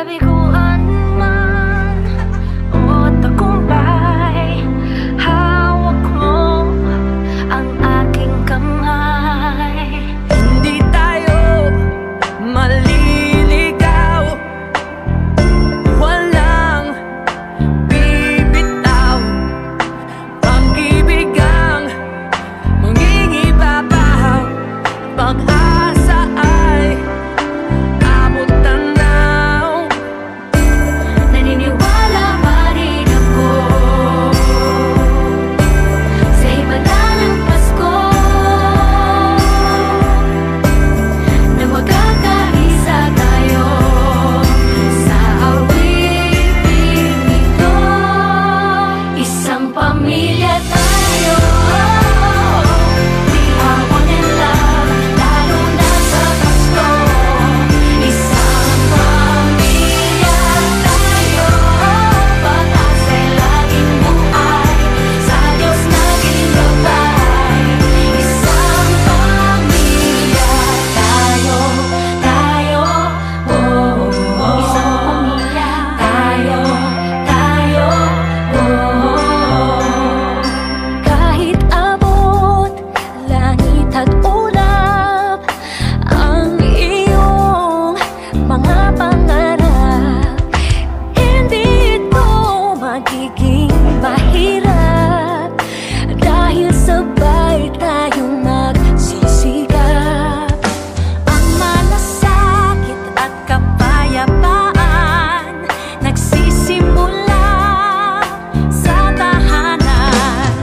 kabiguan man o tagumpay, hawak mo ang aking kamay. Hindi tayo maliligaw, walang bibitaw. Pag-ibig ang mangingibabaw, pag-asa ay abot tanaw. Naniniwala pa rin ako sa himala ng Pasko, na magkakaisa tayo sa awiting ito. Isang pamilya tayo, we are one in love, lalo na sa Pasko. Isang pamilya tayo, pag-asa'y laging buhay, sa Diyos naging gabay. Isang pamilya tayo, tayo, oh, oh. Isang pamilya tayo, tayo, oh. Kahit abot langit at ulap ang iyong mga pangarap, hindi ito magiging mahirap dahil sabay tayong magsisikap. Ang malasakit at kapayapaan nagsisimula sa tahanan.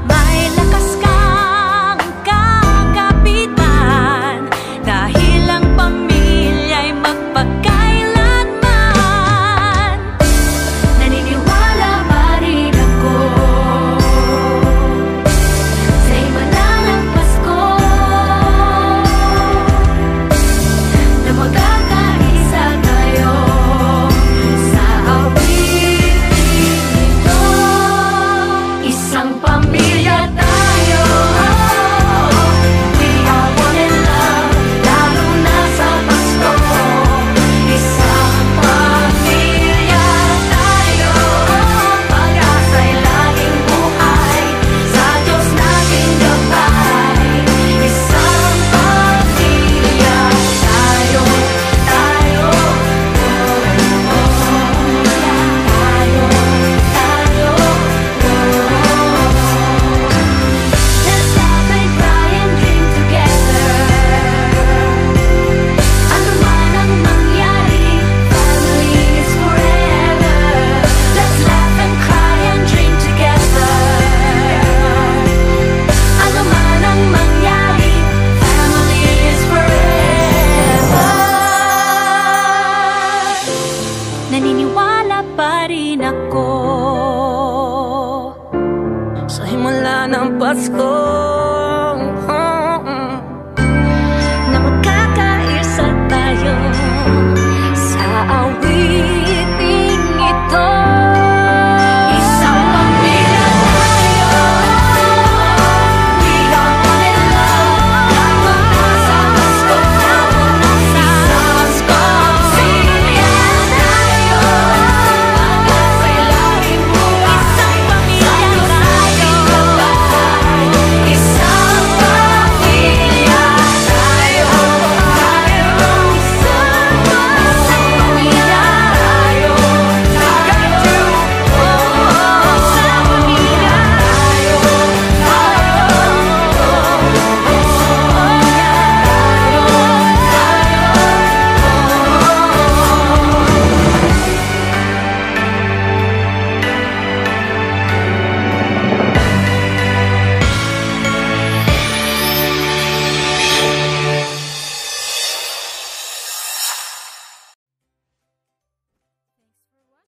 May lakas kang kakapitan dahil ang pamilya'y magpakailanman. Naniniwala pa rin ako sa himala ng Pasko, na magkakaisa tayo sa awiting ito. Isang pamilya tayo, we are one in love, lalo na sa Pasko. Isang pamilya tayo, pag-asa'y laging buhay, sa Diyos naging gabay. Isang pamilya tayo, tayo, oh, oh. Tayo, let's laugh and cry and dream together. Ano man ang mangyari, family is forever. Let's laugh and cry and dream together. Ano man ang mangyari, family is forever. Naniniwala pa rin ako Sa himala ng Pasko,